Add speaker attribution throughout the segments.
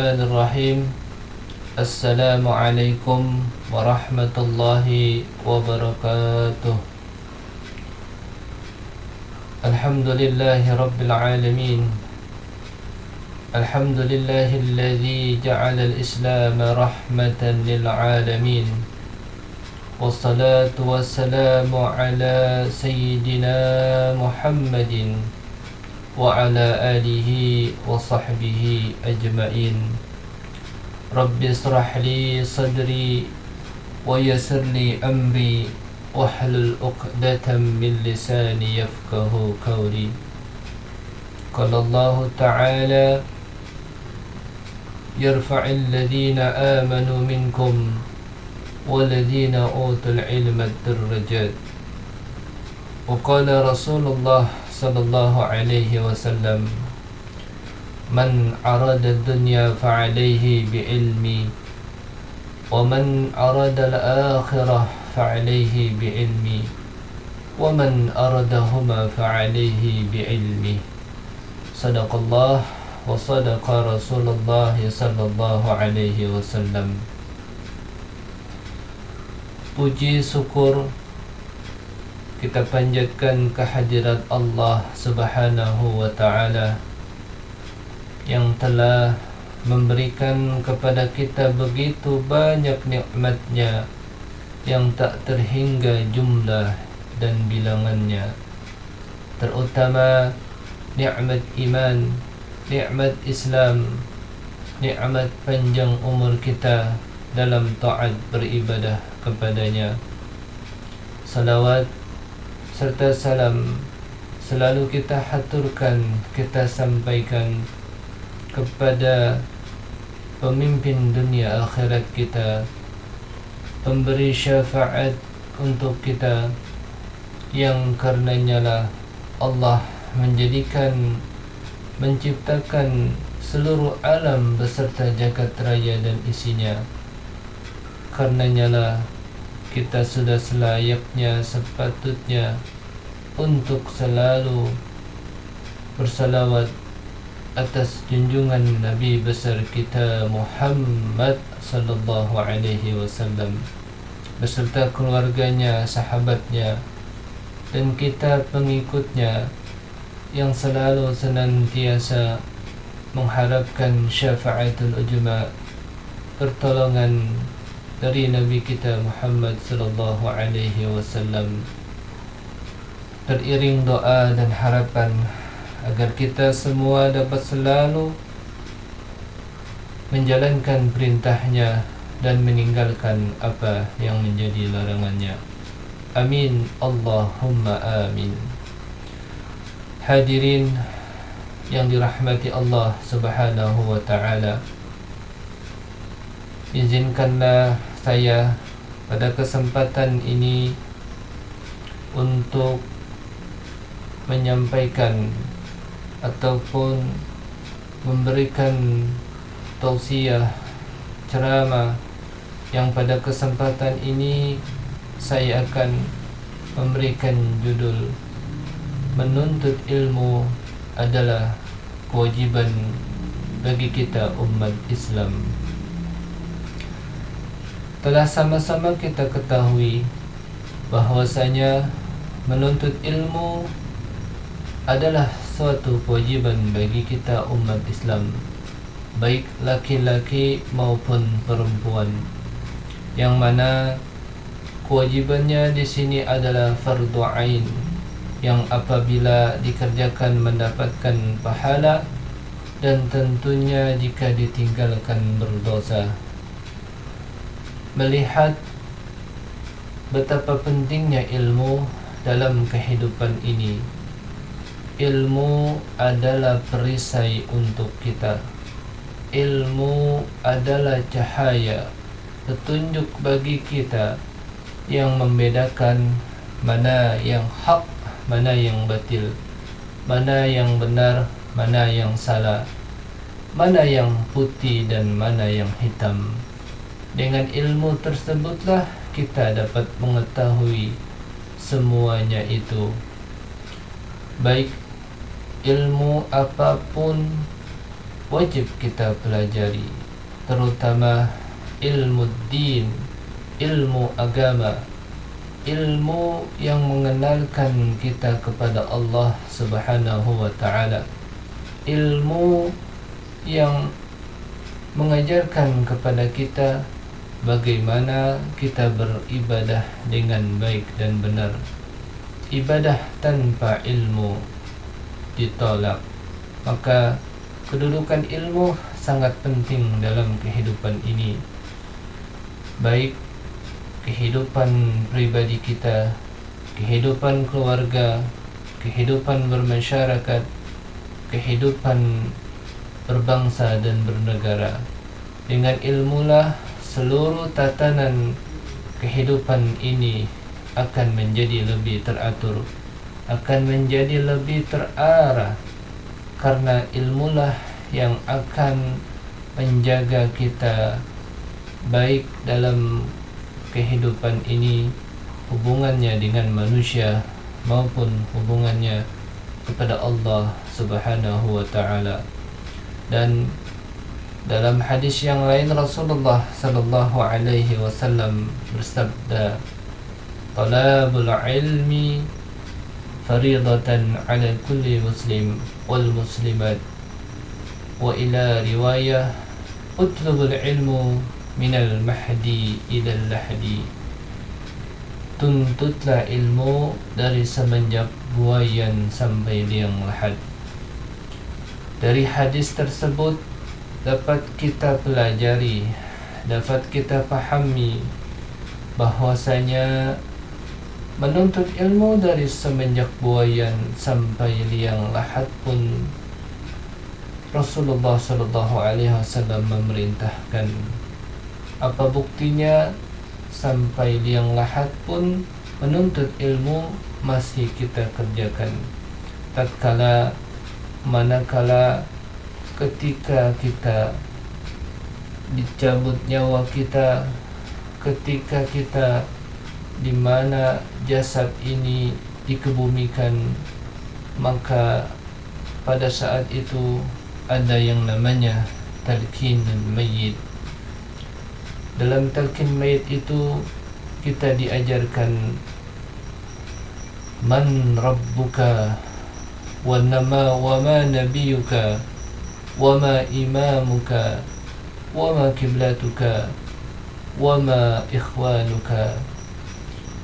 Speaker 1: Bismillahirrahmanirrahim. Assalamualaikum warahmatullahi wabarakatuh. Alhamdulillahi rabbil alamin. Alhamdulillahilladzi ja'ala al-islam rahmatan lil alamin. Wassalatu wassalamu ala sayyidina Muhammadin wa ala alihi wa sahbihi ajma'in. Rabbi israh li sadri wa yassir li amri wahlul 'uqdatam min lisani yafqahu qawli. Qala Allah ta'ala yarfa'il ladhina amanu minkum waladhina utul ilma darajat. Wa qala Rasulullah sallallahu alaihi wasallam, man arada dunya fa'alaihi bi'ilmi wa man arada al-akhirah fa'alaihi bi'ilmi wa man aradahuma fa'alaihi bi'ilmi. Sadaqallah wa sadaqa Rasulullah sallallahu alaihi wasallam. Puji syukur kita panjatkan kehadirat Allah Subhanahu wa ta'ala yang telah memberikan kepada kita begitu banyak nikmatnya yang tak terhingga jumlah dan bilangannya, terutama nikmat iman, nikmat Islam, nikmat panjang umur kita dalam taat beribadah kepadanya. Salawat serta salam selalu kita haturkan, kita sampaikan kepada pemimpin dunia akhirat kita, pemberi syafaat untuk kita, yang karenanya lah Allah menciptakan seluruh alam beserta jagat raya dan isinya. Karenanya lah kita sudah selayaknya, sepatutnya untuk selalu bersalawat atas junjungan Nabi besar kita Muhammad sallallahu alaihi wasallam beserta keluarganya, sahabatnya, dan kita pengikutnya yang selalu senantiasa mengharapkan syafaatul ujma, pertolongan dari Nabi kita Muhammad sallallahu alaihi wasallam. Teriring doa dan harapan agar kita semua dapat selalu menjalankan perintahnya dan meninggalkan apa yang menjadi larangannya. Amin, Allahumma amin. Hadirin yang dirahmati Allah Subhanahu wa ta'ala, izinkanlah saya pada kesempatan ini untuk menyampaikan ataupun memberikan tausiah, ceramah yang pada kesempatan ini saya akan memberikan judul menuntut ilmu adalah kewajiban bagi kita umat Islam. Telah sama-sama kita ketahui bahwasanya menuntut ilmu adalah suatu kewajiban bagi kita umat Islam, baik laki-laki maupun perempuan, yang mana kewajibannya di sini adalah fardu ain, yang apabila dikerjakan mendapatkan pahala, dan tentunya jika ditinggalkan berdosa. Melihat betapa pentingnya ilmu dalam kehidupan ini, ilmu adalah perisai untuk kita. Ilmu adalah cahaya, petunjuk bagi kita yang membedakan mana yang hak, mana yang batil, mana yang benar, mana yang salah, mana yang putih dan mana yang hitam. Dengan ilmu tersebutlah kita dapat mengetahui semuanya itu. Baik ilmu apapun wajib kita pelajari, terutama ilmu din, ilmu agama, ilmu yang mengenalkan kita kepada Allah Subhanahu wa taala, ilmu yang mengajarkan kepada kita bagaimana kita beribadah dengan baik dan benar. Ibadah tanpa ilmu ditolak. Maka kedudukan ilmu sangat penting dalam kehidupan ini, baik kehidupan pribadi kita, kehidupan keluarga, kehidupan bermasyarakat, kehidupan berbangsa dan bernegara. Dengan ilmulah seluruh tatanan kehidupan ini akan menjadi lebih teratur, akan menjadi lebih terarah, karena ilmulah yang akan menjaga kita baik dalam kehidupan ini, hubungannya dengan manusia maupun hubungannya kepada Allah Subhanahu wa taala. Dan dalam hadis yang lain Rasulullah sallallahu alaihi wasallam bersabda, "Talabul ilmi faridatan 'ala kulli muslim wal muslimat." Wa ila riwayah, "Utlubul ilmu minal mahdi ilal lahdi." Tuntutlah ilmu dari semenjak buayan sampai liang lahat. Dari hadis tersebut dapat kita pelajari, dapat kita pahami bahwasanya menuntut ilmu dari semenjak buayan sampai liang lahat pun Rasulullah sallallahu alaihi wasallam memerintahkan. Apa buktinya? Sampai liang lahat pun menuntut ilmu masih kita kerjakan. Manakala ketika kita dicabut nyawa kita, ketika kita di mana jasad ini dikebumikan, maka pada saat itu ada yang namanya talqinul mayyit. Dalam talqin mayit itu kita diajarkan man rabbuka wa ma nabiyuka wa ma imamuka wa ma kiblatuka wa ma ikhwanuka.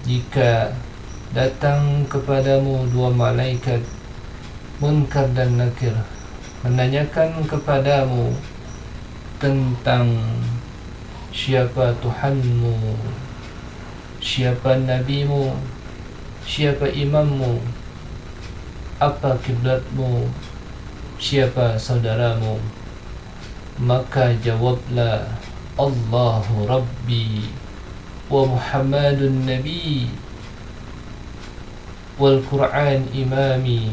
Speaker 1: Jika datang kepadamu dua malaikat Munkar dan Nakir menanyakan kepadamu tentang siapa Tuhanmu, siapa nabimu, siapa imammu, apa kiblatmu, siapa saudaramu, maka jawablah Allahu Rabbi wa Muhammadun Nabi wal Quran imami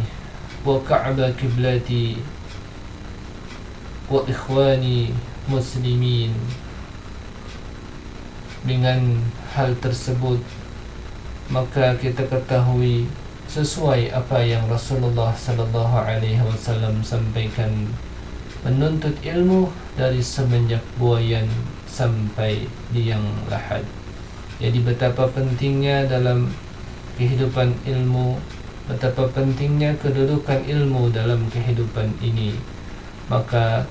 Speaker 1: wa Ka'bah kiblati wa ikhwani muslimin. Dengan hal tersebut maka kita ketahui sesuai apa yang Rasulullah sallallahu alaihi wasallam sampaikan, menuntut ilmu dari semenjak buayan sampai liang lahat. Jadi betapa pentingnya dalam kehidupan ilmu, betapa pentingnya kedudukan ilmu dalam kehidupan ini. Maka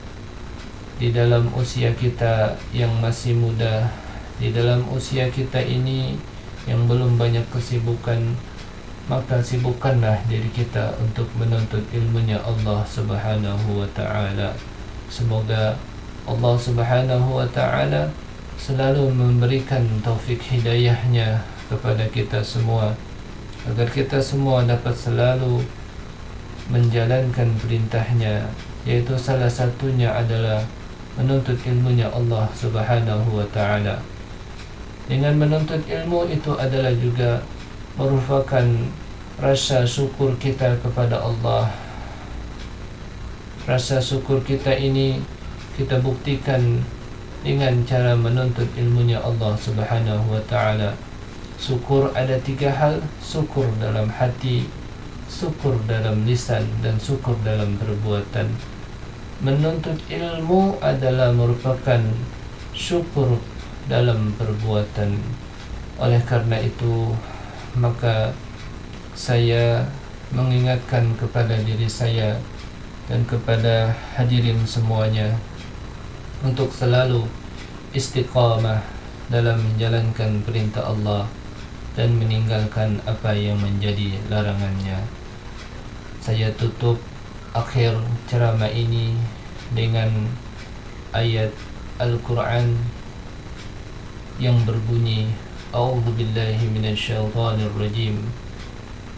Speaker 1: di dalam usia kita yang masih muda, di dalam usia kita ini yang belum banyak kesibukan, maka sibukkanlah diri kita untuk menuntut ilmunya Allah Subhanahu wa ta'ala. Semoga Allah Subhanahu wa ta'ala selalu memberikan taufik hidayahnya kepada kita semua, agar kita semua dapat selalu menjalankan perintahnya, yaitu salah satunya adalah menuntut ilmunya Allah Subhanahu wa ta'ala. Dengan menuntut ilmu itu adalah juga merupakan rasa syukur kita kepada Allah. Rasa syukur kita ini kita buktikan dengan cara menuntut ilmunya Allah Subhanahu wa ta'ala. Syukur ada 3 hal: syukur dalam hati, syukur dalam lisan, dan syukur dalam perbuatan. Menuntut ilmu adalah merupakan syukur dalam perbuatan. Oleh karena itu, maka saya mengingatkan kepada diri saya dan kepada hadirin semuanya untuk selalu istiqamah dalam menjalankan perintah Allah dan meninggalkan apa yang menjadi larangannya. Saya tutup akhir ceramah ini dengan ayat Al-Quran yang berbunyi, A'udzu billahi minasyaitonir rajim.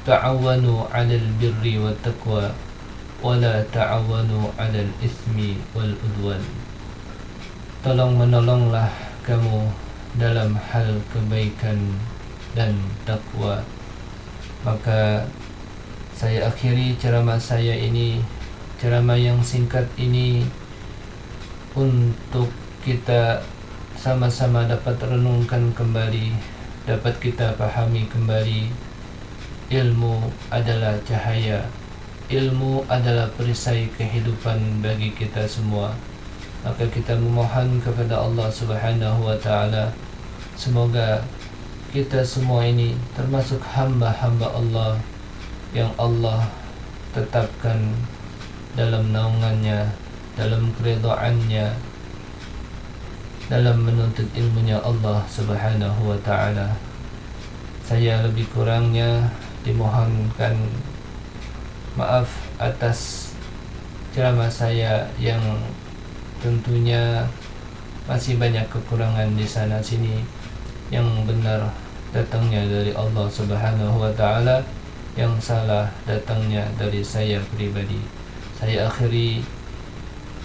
Speaker 1: Ta'awanu 'alal birri wat taqwa wa la ta'awanu 'alal itsmi wal udwan. Tolong menolonglah kamu dalam hal kebaikan dan takwa. Maka saya akhiri ceramah saya ini, ceramah yang singkat ini, untuk kita sama-sama dapat renungkan kembali, dapat kita pahami kembali. Ilmu adalah cahaya, ilmu adalah perisai kehidupan bagi kita semua. Maka kita memohon kepada Allah Subhanahu wa ta'ala, semoga kita semua ini termasuk hamba-hamba Allah yang Allah tetapkan dalam naungannya, dalam keridhaannya, dalam menuntut ilmunya Allah Subhanahu wa ta'ala. Saya lebih kurangnya dimohonkan maaf atas ceramah saya yang tentunya masih banyak kekurangan di sana sini. Yang benar datangnya dari Allah Subhanahu wa ta'ala, yang salah datangnya dari saya pribadi. Saya akhiri,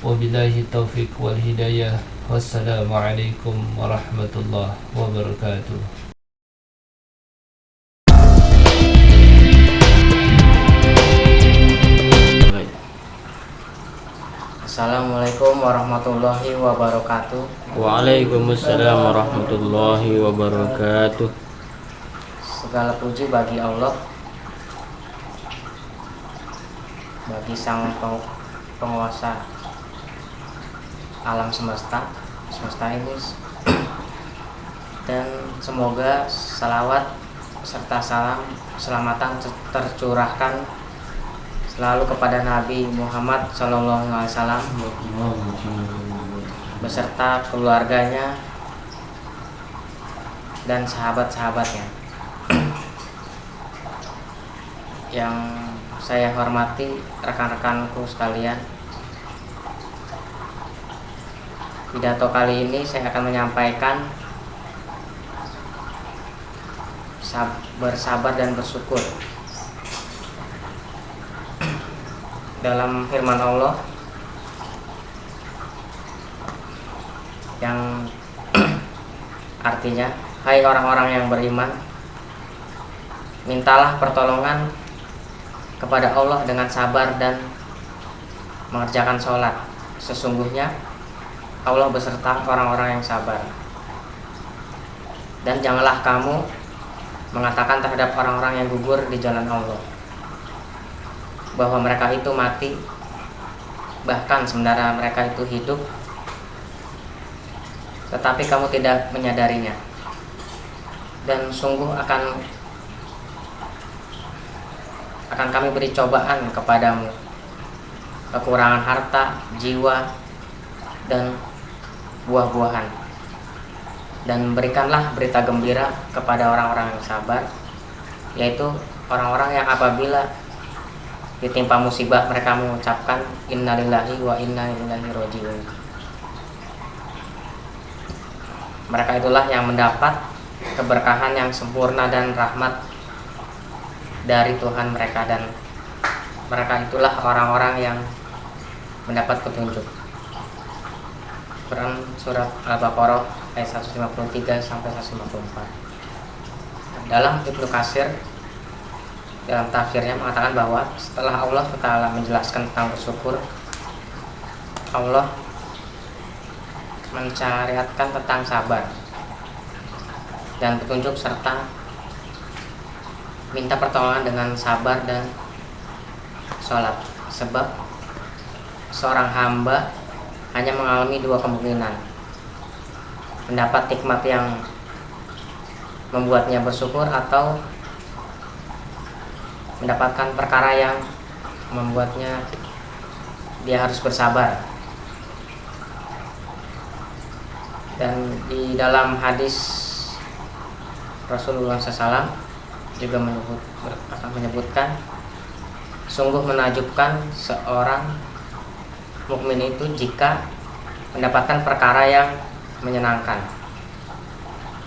Speaker 1: wabillahi taufiq wal hidayah. Wassalamualaikum warahmatullahi wabarakatuh.
Speaker 2: Assalamualaikum warahmatullahi wabarakatuh.
Speaker 3: Waalaikumsalam warahmatullahi wabarakatuh.
Speaker 2: Segala puji bagi Allah, bagi sang penguasa alam semesta ini, dan semoga salawat serta salam keselamatan tercurahkan selalu kepada Nabi Muhammad SAW beserta keluarganya dan sahabat-sahabatnya. Yang saya hormati rekan-rekanku sekalian, pidato kali ini saya akan menyampaikan bersabar dan bersyukur. Dalam firman Allah yang artinya, hai orang-orang yang beriman, mintalah pertolongan kepada Allah dengan sabar dan mengerjakan sholat. Sesungguhnya Allah beserta orang-orang yang sabar. Dan janganlah kamu mengatakan terhadap orang-orang yang gugur di jalan Allah bahwa mereka itu mati, bahkan sebenarnya mereka itu hidup, tetapi kamu tidak menyadarinya. Dan sungguh akan kami beri cobaan kepadamu, kekurangan harta, jiwa, dan buah-buahan. Dan berikanlah berita gembira kepada orang-orang yang sabar, yaitu orang-orang yang apabila ditimpa musibah mereka mengucapkan innalillahi wa inna ilaihi raji'un. Mereka itulah yang mendapat keberkahan yang sempurna dan rahmat dari Tuhan mereka, dan mereka itulah orang-orang yang mendapat petunjuk. Quran surat Al-Baqarah ayat 153 sampai 154. Dalam Ibnu Katsir dalam tafsirnya mengatakan bahwa setelah Allah Ta'ala menjelaskan tentang bersyukur, Allah mensyariatkan tentang sabar dan petunjuk serta minta pertolongan dengan sabar dan sholat. Sebab seorang hamba hanya mengalami dua kemungkinan: mendapat nikmat yang membuatnya bersyukur, atau mendapatkan perkara yang membuatnya dia harus bersabar. Dan di dalam hadis Rasulullah SAW juga menyebutkan, sungguh menakjubkan seorang mukmin itu jika mendapatkan perkara yang menyenangkan.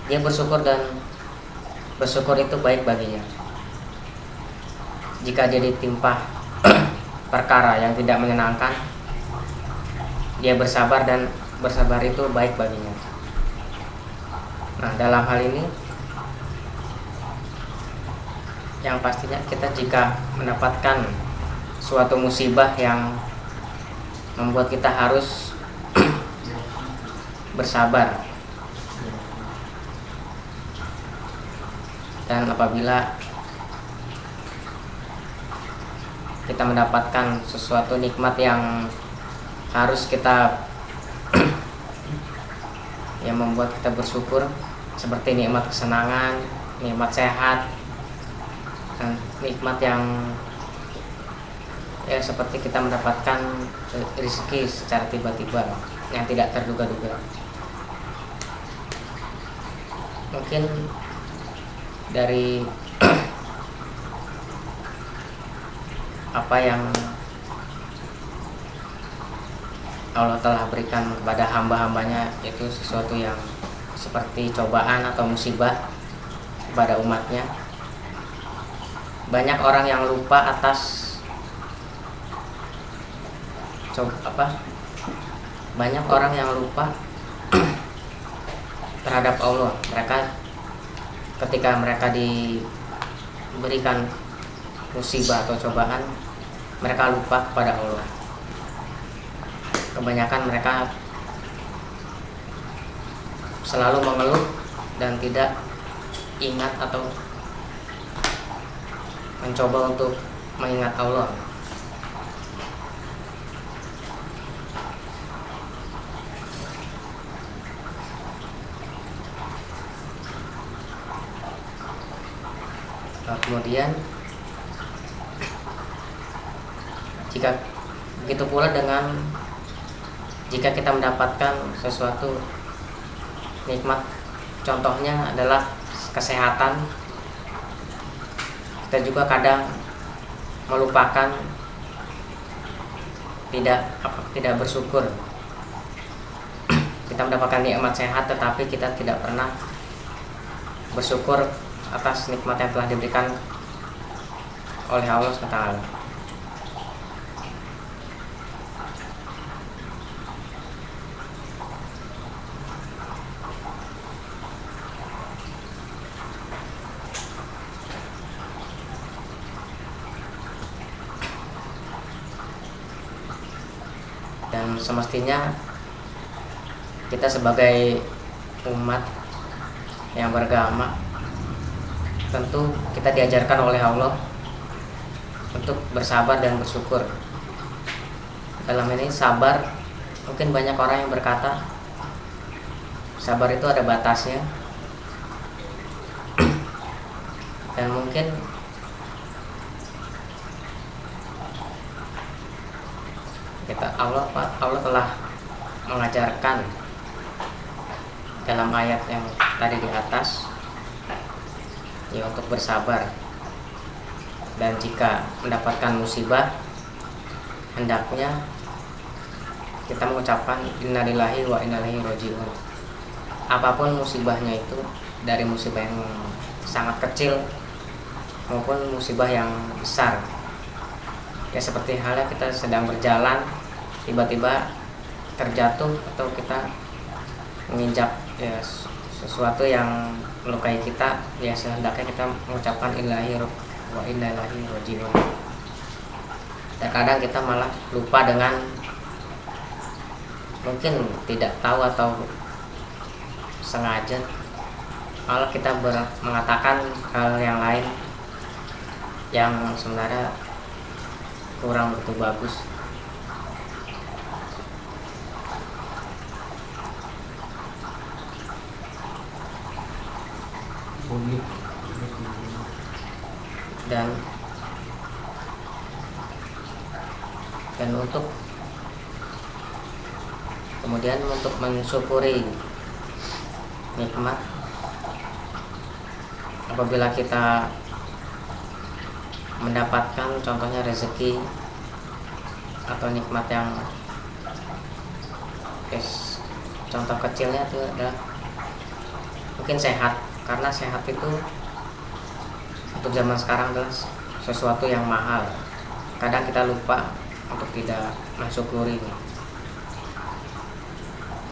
Speaker 2: Dia bersyukur, dan bersyukur itu baik baginya. Jika dia ditimpa perkara yang tidak menyenangkan, dia bersabar, dan bersabar itu baik baginya. Nah, dalam hal ini yang pastinya kita jika mendapatkan suatu musibah yang membuat kita harus bersabar, dan apabila kita mendapatkan sesuatu nikmat yang harus kita yang membuat kita bersyukur, seperti nikmat kesenangan, nikmat sehat, dan nikmat yang ya seperti kita mendapatkan rezeki secara tiba-tiba yang tidak terduga-duga. Mungkin dari apa yang Allah telah berikan kepada hamba-hambanya, itu sesuatu yang seperti cobaan atau musibah kepada umatnya. Banyak orang yang lupa atas banyak orang yang lupa terhadap Allah. Mereka ketika mereka diberikan musibah atau cobaan, mereka lupa kepada Allah. Kebanyakan mereka selalu mengeluh dan tidak ingat atau mencoba untuk mengingat Allah. Kemudian jika begitu pula dengan jika kita mendapatkan sesuatu nikmat, contohnya adalah kesehatan, kita juga kadang melupakan, tidak bersyukur. Kita mendapatkan nikmat sehat, tetapi kita tidak pernah bersyukur atas nikmat yang telah diberikan oleh Allah SWT. Dan semestinya kita sebagai umat yang beragama, tentu kita diajarkan oleh Allah untuk bersabar dan bersyukur. Dalam ini sabar, mungkin banyak orang yang berkata sabar itu ada batasnya, dan mungkin Allah telah mengajarkan dalam ayat yang tadi di atas, ya, untuk bersabar. Dan jika mendapatkan musibah, hendaknya kita mengucapkan innalillahi wa inna ilaihi raji'un. Apapun musibahnya itu, dari musibah yang sangat kecil maupun musibah yang besar. Ya, seperti halnya kita sedang berjalan, tiba-tiba terjatuh atau kita menginjak ya sesuatu yang melukai kita, ya sehendaknya kita mengucapkan innalillahi wa inna ilaihi raji'un. Terkadang kita malah lupa dengan mungkin tidak tahu atau sengaja, malah kita mengatakan hal yang lain yang sebenarnya kurang begitu bagus. dan untuk kemudian untuk mensyukuri nikmat apabila kita mendapatkan contohnya rezeki atau nikmat yang contoh kecilnya itu adalah mungkin sehat, karena sehat itu untuk zaman sekarang adalah sesuatu yang mahal. Kadang kita lupa untuk tidak mensyukurinya.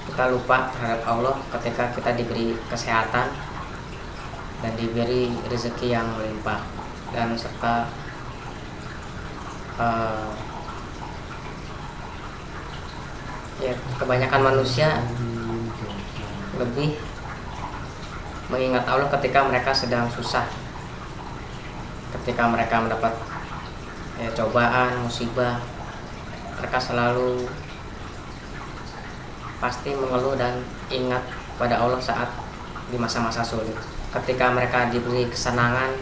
Speaker 2: Kita lupa terhadap Allah ketika kita diberi kesehatan dan diberi rezeki yang melimpah, dan serta kebanyakan manusia lebih mengingat Allah ketika mereka sedang susah, ketika mereka mendapat cobaan, musibah. Mereka selalu pasti mengeluh dan ingat pada Allah saat di masa-masa sulit. Ketika mereka diberi kesenangan,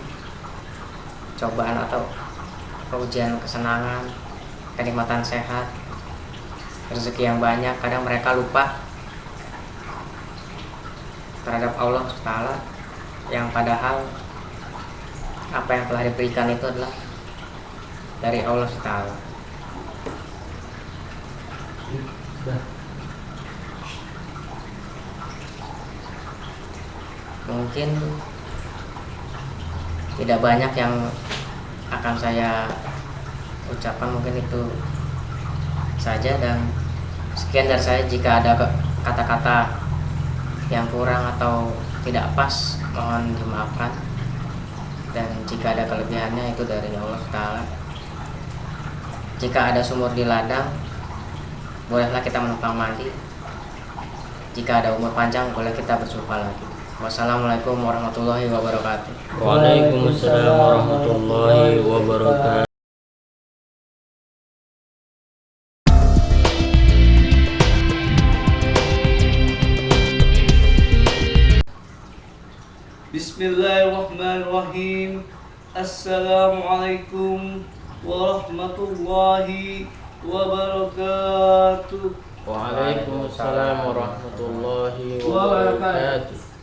Speaker 2: cobaan atau ujian kesenangan, kenikmatan sehat, rezeki yang banyak, kadang mereka lupa terhadap Allah Ta'ala, yang padahal apa yang telah diberikan itu adalah dari Allah Ta'ala. Mungkin tidak banyak yang akan saya ucapkan, mungkin itu saja, dan sekian dari saya. Jika ada kata-kata yang kurang atau tidak pas, mohon dimaafkan, dan jika ada kelebihannya itu dari Allah Ta'ala. Jika ada sumur di ladang, bolehlah kita menumpang mandi. Jika ada umur panjang, boleh kita berjumpa lagi. Wassalamualaikum warahmatullahi wabarakatuh.
Speaker 3: Waalaikumsalam warahmatullahi wabarakatuh.
Speaker 4: Bismillahirrahmanirrahim. Assalamualaikum warahmatullahi wabarakatuh.
Speaker 3: Waalaikumsalam warahmatullahi wabarakatuh.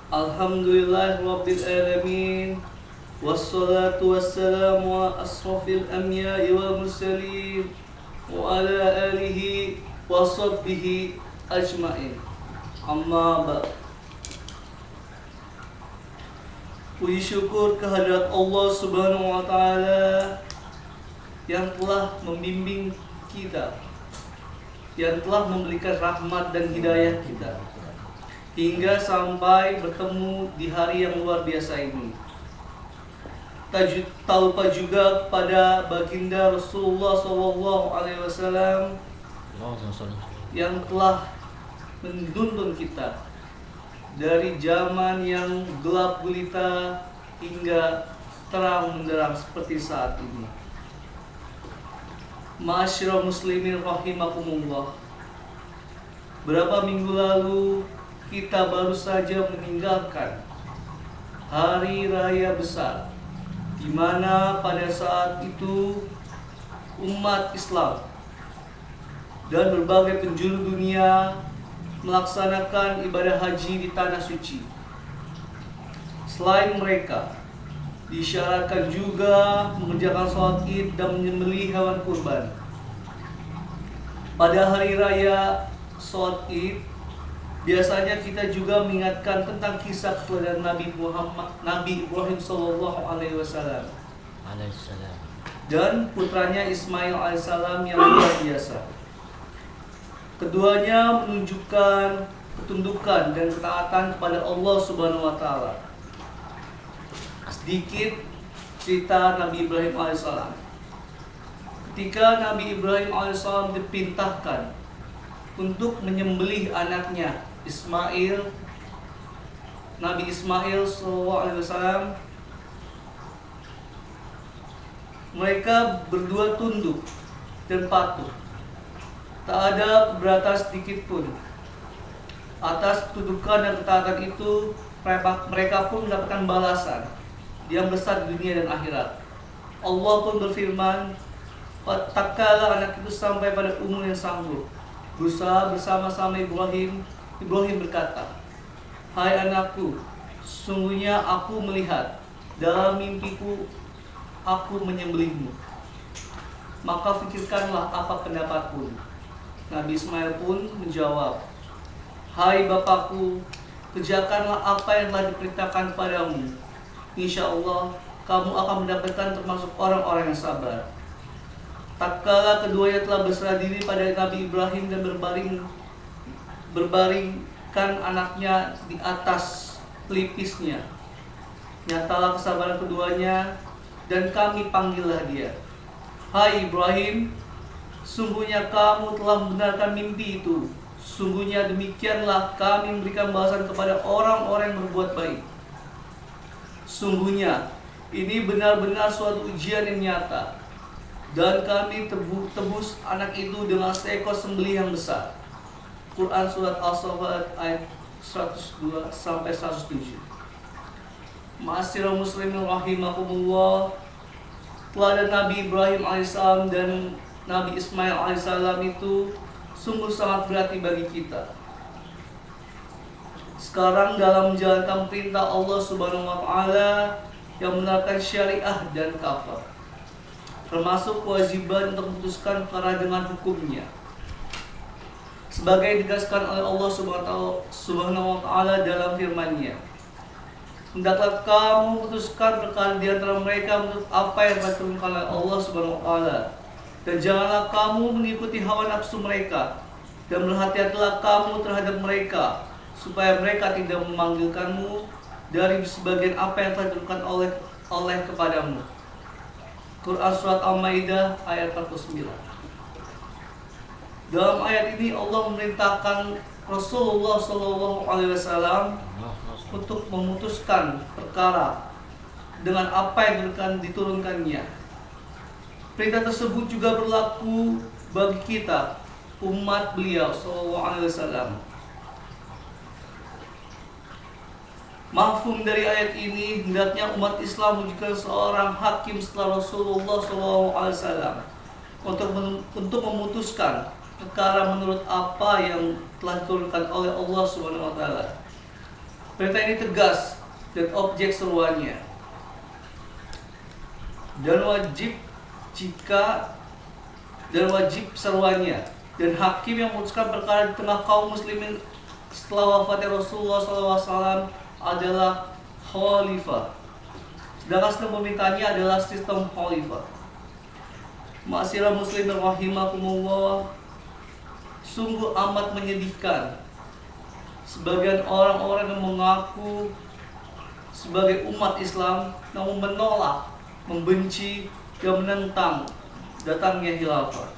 Speaker 4: Alhamdulillahirabbil alamin. Wassalatu wassalamu ala asrofil anbiya'i wal mursalin wa ala alihi wa sahbihi ajma'in. Amma ba'd. Puji syukur kehadirat Allah Subhanahu wa Ta'ala yang telah membimbing kita, yang telah memberikan rahmat dan hidayah kita hingga sampai bertemu di hari yang luar biasa ini. Tak lupa juga pada baginda Rasulullah SAW yang telah menuntun kita dari zaman yang gelap gulita hingga terang menderang seperti saat ini. Ma'asyiral muslimin rahimakumullah. Berapa minggu lalu kita baru saja meninggalkan hari raya besar, di mana pada saat itu umat Islam dan berbagai penjuru dunia melaksanakan ibadah haji di tanah suci. Selain mereka, disyaratkan juga mengerjakan sholat id dan menyembelih hewan kurban. Pada hari raya sholat id, biasanya kita juga mengingatkan tentang kisah kepada Nabi Ibrahim SAW dan putranya Ismail alaihissalam yang luar biasa. Keduanya menunjukkan ketundukan dan ketaatan kepada Allah Subhanahu wa Ta'ala. Sedikit cerita Nabi Ibrahim alaihissalam. Ketika Nabi Ibrahim alaihissalam diperintahkan untuk menyembelih anaknya Ismail, Nabi Ismail SAW, mereka berdua tunduk dan patuh. Tak ada keberatan sedikit pun atas ketundukan dan ketaatan itu mereka pun mendapatkan balasan yang besar di dunia dan akhirat. Allah pun berfirman, tak kala anak itu sampai pada umur yang sanggup, berusaha bersama-sama Ibrahim berkata, "Hai anakku, sungguhnya aku melihat dalam mimpiku aku menyembelihmu. Maka fikirkanlah apa pendapatku." Nabi Ismail pun menjawab, "Hai bapakku, kerjakanlah apa yang telah diperintahkan padamu. Insya Allah kamu akan mendapatkan termasuk orang-orang yang sabar." Tak kala keduanya telah berserah diri pada Nabi Ibrahim dan berbaringkan anaknya di atas pelipisnya, nyatalah kesabaran keduanya, dan kami panggillah dia, "Hai Ibrahim, sungguhnya kamu telah membenarkan mimpi itu. Sungguhnya demikianlah kami memberikan balasan kepada orang-orang yang berbuat baik. Sungguhnya ini benar-benar suatu ujian yang nyata, dan kami tebus anak itu dengan seekor sembelih yang besar." Quran Surat Al-Saffat ayat 102-107. Ma'asyiral muslimin rahimakumullah, teladan Nabi Ibrahim alaihissalam dan Nabi Ismail alaihissalam itu sungguh sangat berarti bagi kita. Sekarang dalam menjalankan perintah Allah Subhanahu wa taala yang menerapkan syariah dan kafah, termasuk kewajiban untuk memutuskan perkara dengan hukumnya. Sebagai ditegaskan oleh Allah Subhanahu wa taala dalam firman-Nya, "Hendaklah kamu memutuskan perkara di antara mereka menurut apa yang diturunkan oleh Allah Subhanahu wa taala, dan janganlah kamu mengikuti hawa nafsu mereka, dan berhati-hatilah kamu terhadap mereka, supaya mereka tidak memanggilkanmu dari sebagian apa yang telah diturunkan oleh kepadamu." Quran Surat Al-Maidah ayat 49. Dalam ayat ini Allah memerintahkan Rasulullah SAW untuk memutuskan perkara dengan apa yang diturunkannya. Perintah tersebut juga berlaku bagi kita, umat beliau SAW. Mafhum dari ayat ini, hendaknya umat Islam menunjukkan seorang hakim setelah Rasulullah SAW untuk memutuskan perkara menurut apa yang telah diturunkan oleh Allah Subhanahu wa taala. Perintah ini tegas dan objek seruannya, dan wajib seruannya, dan hakim yang memutuskan perkara di tengah kaum muslimin setelah wafatnya Rasulullah SAW adalah khalifah, sedangkan sistem pemerintahannya adalah sistem khalifah. Ma'asyiral muslimin rahimakumullah, sungguh amat menyedihkan sebagian orang-orang yang mengaku sebagai umat Islam namun menolak, membenci, dan menentang datangnya khilafah.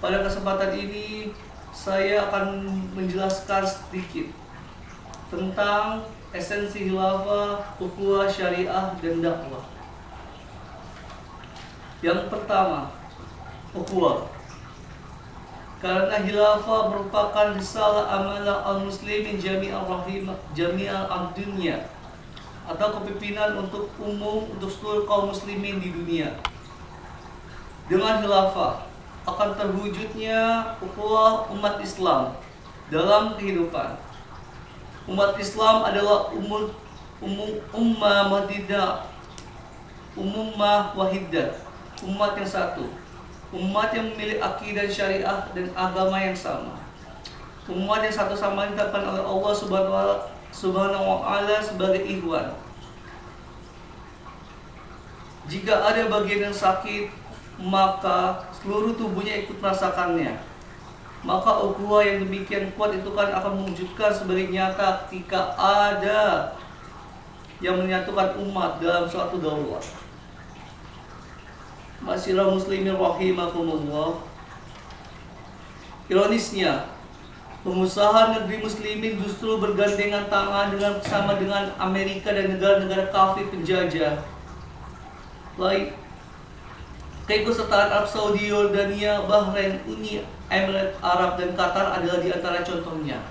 Speaker 4: Pada kesempatan ini saya akan menjelaskan sedikit tentang esensi khilafah, ukhuwah syariah, dan dakwah. Yang pertama, ukhuwah. Karena khilafah merupakan risalah amanah al-muslimin jami'al dunia, atau kepemimpinan untuk umum untuk seluruh kaum muslimin di dunia. Dengan khilafah akan terwujudnya ukhuwah umat Islam dalam kehidupan. Umat Islam adalah ummah wahidah, umat yang satu, umat yang memiliki akidah syariah dan agama yang sama, umat yang satu sama lain ditetapkan oleh Allah Subhanahu wa taala sebagai ikhwan. Jika ada bagian yang sakit, maka seluruh tubuhnya ikut merasakannya. Maka ukhuwah yang demikian kuat itu kan akan mewujudkan sebagai nyata ketika ada yang menyatukan umat dalam suatu daulah. Ma'asyiral muslimin rahimakumullah, ironisnya pengusaha negeri muslimin justru bergandengan tangan bersama dengan Amerika dan negara-negara kafir penjajah lain. Keikutsertaan Arab Saudi, Yordania, Bahrain, Uni Emirat Arab, dan Qatar adalah di antara contohnya.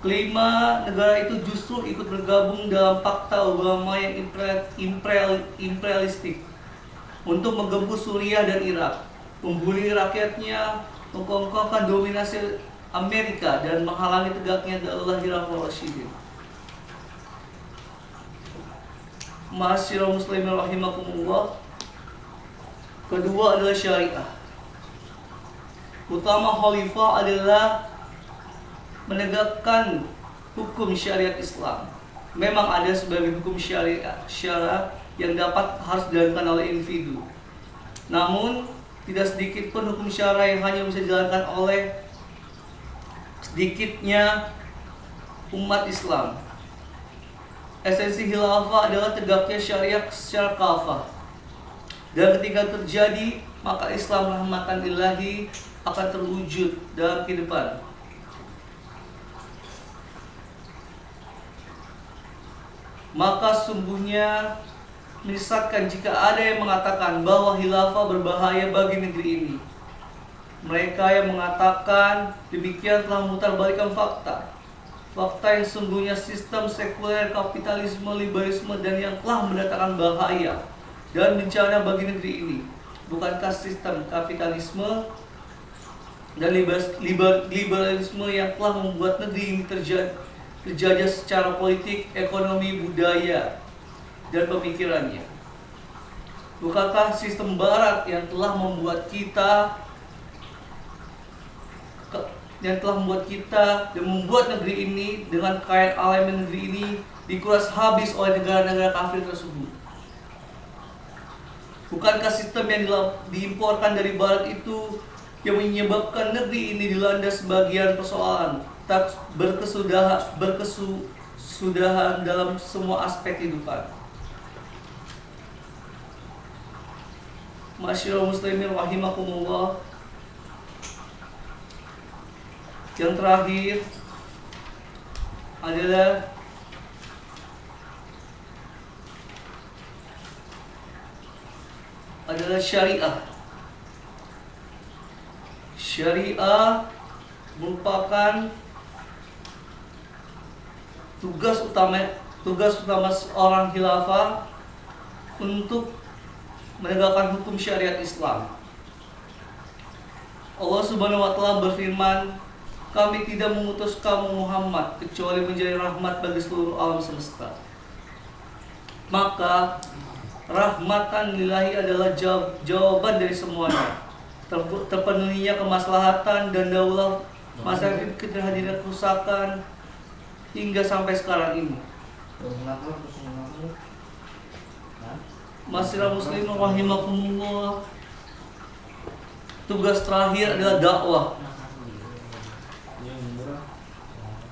Speaker 4: Kelima, negara itu justru ikut bergabung dalam fakta Obama yang imperialistik untuk menggempur Suriah dan Irak, membuli rakyatnya, mengkongkongkan dominasi Amerika, dan menghalangi tegaknya Daulah Khilafah Rasyidin. Ma'asyiral muslimin rahimakumullah. Kedua adalah syariah. Utama khalifah adalah menegakkan hukum syariat Islam. Memang ada sebagian hukum syariah yang harus dijalankan oleh individu. Namun tidak sedikit pun hukum syariah yang hanya bisa dijalankan oleh sedikitnya umat Islam. Esensi khilafah adalah tegaknya syariah secara kafah. Dan ketika terjadi, maka Islam rahmatan ilahi akan terwujud dalam kehidupan. Maka sungguhnya menyesatkan jika ada yang mengatakan bahwa khilafah berbahaya bagi negeri ini. Mereka yang mengatakan demikian telah memutarbalikkan fakta. Fakta yang sungguhnya sistem sekuler, kapitalisme, liberalisme, dan yang telah mendatangkan bahaya dan bencana bagi negeri ini. Bukankah sistem kapitalisme dan liberalisme yang telah membuat negeri ini terjajah secara politik, ekonomi, budaya, dan pemikirannya? Bukankah sistem barat yang telah membuat kita dan membuat negeri ini dengan kekayaan alam negeri ini dikuras habis oleh negara-negara kafir tersebut? Bukankah sistem yang diimporkan dari barat itu yang menyebabkan negeri ini dilanda sebagian persoalan tak berkesudahan dalam semua aspek kehidupan? Ma'asyiral muslimin rahimakumullah. Yang terakhir adalah syariah. Syariah merupakan tugas utama seorang khilafah untuk menegakkan hukum syariat Islam. Allah Subhanahu wa taala berfirman, "Kami tidak mengutus kamu Muhammad kecuali menjadi rahmat bagi seluruh alam semesta." Maka rahmatan lillahi adalah jawaban dari semuanya. Terpenuhinya kemaslahatan dan daulah masyarakat kehadiran kerusakan hingga sampai sekarang ini. Ma'asyiral muslimin rahimakumullah. Tugas terakhir adalah dakwah.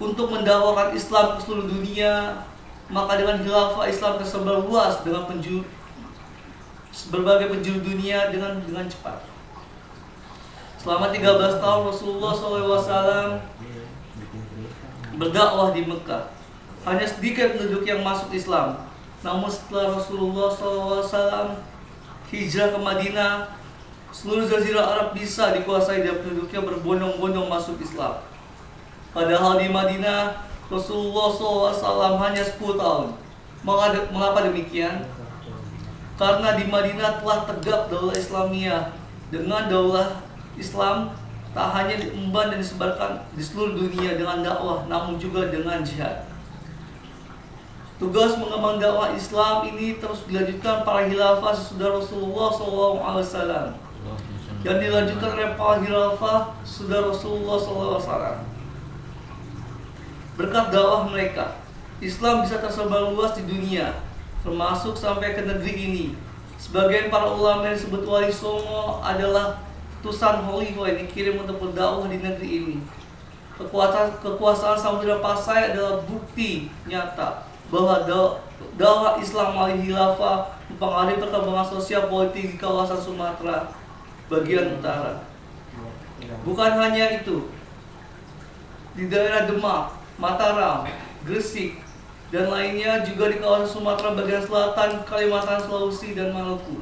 Speaker 4: Untuk mendakwakan Islam ke seluruh dunia, maka dengan khilafah Islam tersebar luas dengan berbagai penjuru dunia dengan cepat. Selama 13 tahun Rasulullah SAW berdakwah di Mekah. Hanya sedikit penduduk yang masuk Islam. Namun setelah Rasulullah SAW hijrah ke Madinah, seluruh jazirah Arab bisa dikuasai dan penduduknya berbondong-bondong masuk Islam. Padahal di Madinah Rasulullah SAW hanya 10 tahun. Mengapa demikian? Karena di Madinah telah tegak daulah Islamiyah. Dengan daulah Islam tak hanya diemban dan disebarkan di seluruh dunia dengan dakwah, namun juga dengan jihad. Tugas mengembang dakwah Islam ini terus dilanjutkan para khilafah sesudah Rasulullah SAW dan dilanjutkan oleh para khilafah sesudah Rasulullah SAW. Berkat dakwah mereka, Islam bisa tersebar luas di dunia, termasuk sampai ke negeri ini. Sebagian para ulama yang disebut wali songo adalah utusan khalifah yang dikirim untuk berdakwah di negeri ini. Kekuasaan Samudra Pasai adalah bukti nyata bahwa dakwah Islam melalui khilafah mempengaruhi perkembangan sosial politik di kawasan Sumatera bagian utara. Bukan hanya itu, di daerah Demak, Mataram, Gresik, dan lainnya juga di kawasan Sumatera bagian selatan, Kalimantan, Sulawesi, dan Maluku.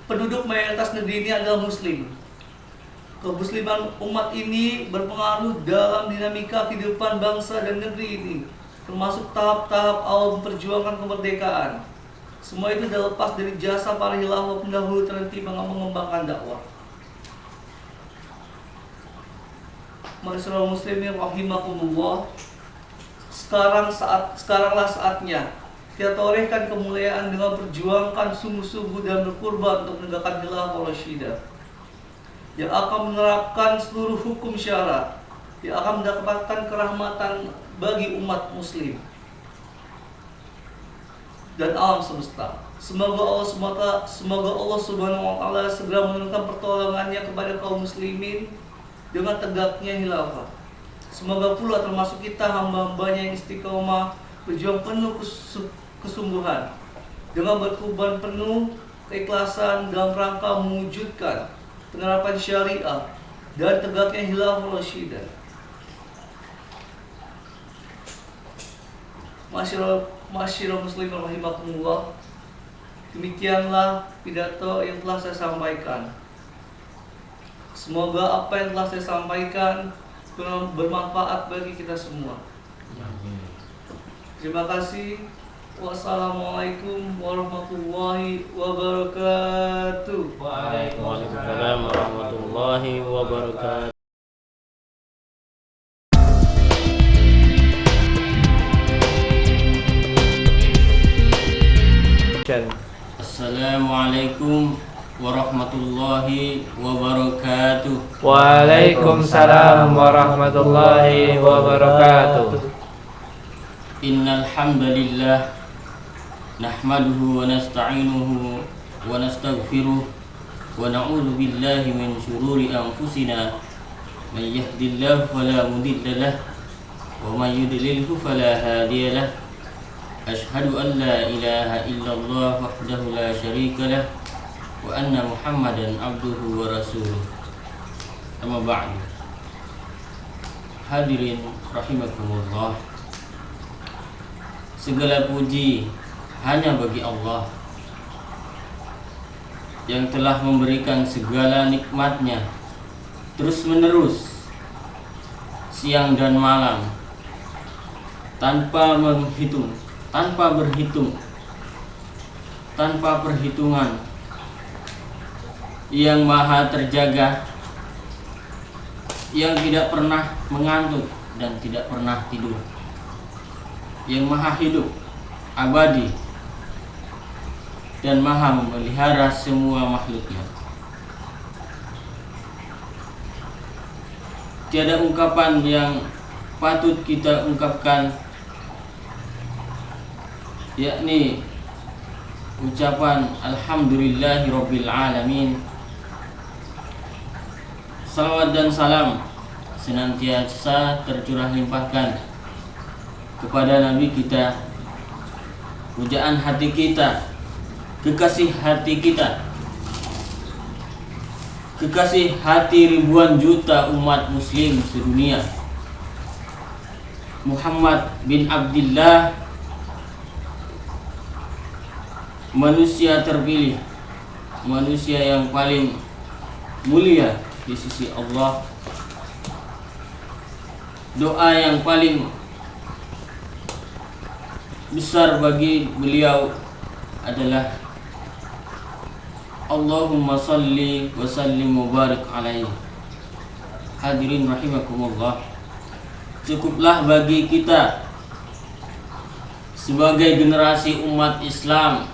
Speaker 4: Penduduk mayoritas negeri ini adalah Muslim. Kemusliman umat ini berpengaruh dalam dinamika kehidupan bangsa dan negeri ini, termasuk tahap-tahap awal memperjuangkan kemerdekaan. Semua itu tidak lepas dari jasa para khilafah pendahulu terhenti mengembangkan dakwah. Masyaallah muslimin rahimakumullah. Sekaranglah saatnya kita torehkan kemuliaan dengan perjuangkan sungguh-sungguh dan berkorban untuk menegakkan khilafah rasyidah yang akan menerapkan seluruh hukum syara, yang akan mendapatkan kerahmatan bagi umat muslim dan alam semesta. Semoga Allah Subhanahu wa taala segera menurunkan pertolongannya kepada kaum muslimin dengan tegaknya khilafah. Semoga pula termasuk kita hamba-hambanya yang istiqomah berjuang penuh kesungguhan dengan berkorban penuh keikhlasan dalam rangka mewujudkan penerapan syariah dan tegaknya khilafah rasyidah. Masyaallah muslimin rahimakumullah. Demikianlah pidato yang telah saya sampaikan. Semoga apa yang telah saya sampaikan bermanfaat bagi kita semua. Terima kasih. Wassalamualaikum warahmatullahi wabarakatuh.
Speaker 3: Waalaikumsalam warahmatullahi wabarakatuh. Assalamualaikum warahmatullahi wabarakatuh.
Speaker 1: Waalaikumsalam warahmatullahi wabarakatuh.
Speaker 3: Innal hamdalillah nahmaduhu wa nasta'inuhu wa nastaghfiruh wa na'udzu billahi min shururi anfusina may yahdihillahu fala mudilla lahu wa may yudlilhu fala hadiya lahu. Ashhadu an la ilaha illallah wahdahu la syarika lah wa anna Muhammadan abduhu wa rasuluh. Amma ba'du. Hadirin rahimakumullah. Segala puji hanya bagi Allah yang telah memberikan segala nikmatnya terus menerus siang dan malam tanpa berhitung, tanpa perhitungan, yang maha terjaga, yang tidak pernah mengantuk dan tidak pernah tidur, yang maha hidup, abadi, dan maha memelihara semua makhluknya. Tiada ungkapan yang patut kita ungkapkan, yakni ucapan alhamdulillahirabbil alamin. Salawat dan salam senantiasa tercurah limpahkan kepada Nabi kita, pujaan hati kita, kekasih hati kita, kekasih hati ribuan juta umat muslim sedunia, Muhammad bin Abdillah, manusia terpilih, manusia yang paling mulia di sisi Allah. Doa yang paling besar bagi beliau adalah Allahumma salli wa sallim wa barik alaihi. Hadirin rahimakumullah, cukuplah bagi kita sebagai generasi umat Islam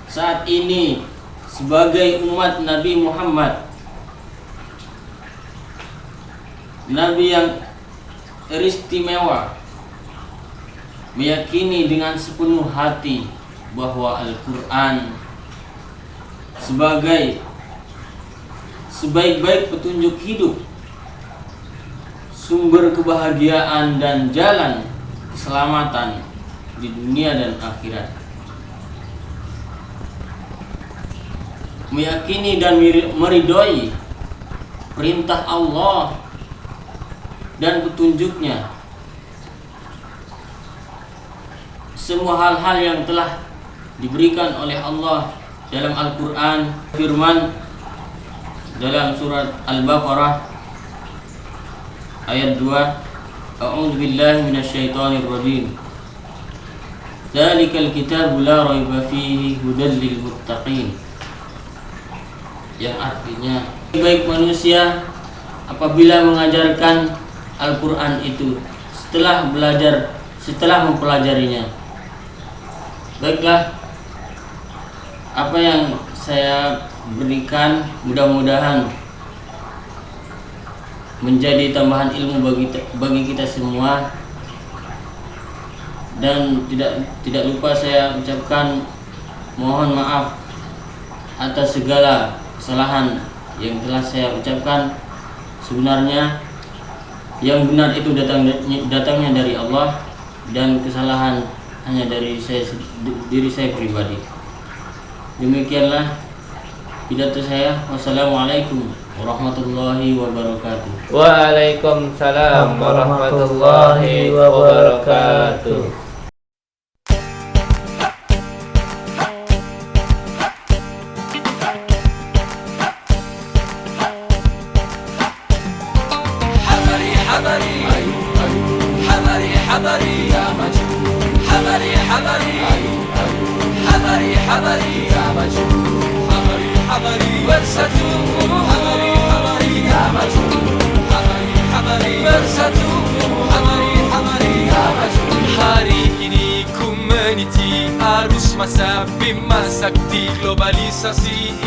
Speaker 3: saat ini, sebagai umat Nabi Muhammad, Nabi yang teristimewa, meyakini dengan sepenuh hati bahwa Al-Quran sebagai sebaik-baik petunjuk hidup, sumber kebahagiaan dan jalan keselamatan di dunia dan akhirat. Meyakini dan meridhoi perintah Allah dan petunjuknya. Semua hal-hal yang telah diberikan oleh Allah dalam Al-Quran, firman dalam surat Al-Baqarah ayat 2, A'udzu billahi minasyaitonir rajim. Dzalikal kitabu la raiba fihi hudal lil muttaqin. Yang artinya baik manusia apabila mengajarkan Al-Qur'an itu setelah mempelajarinya. Baiklah, apa yang saya berikan mudah-mudahan menjadi tambahan ilmu bagi kita semua, dan tidak lupa saya ucapkan mohon maaf atas segala kesalahan yang telah saya ucapkan. Sebenarnya yang benar itu datangnya dari Allah, dan kesalahan hanya dari diri saya pribadi. Demikianlah pidato saya. Wassalamualaikum warahmatullahi wabarakatuh.
Speaker 1: Waalaikumsalam warahmatullahi wabarakatuh.
Speaker 5: Hari ini ku meniti arus masa bima sakti globalisasi.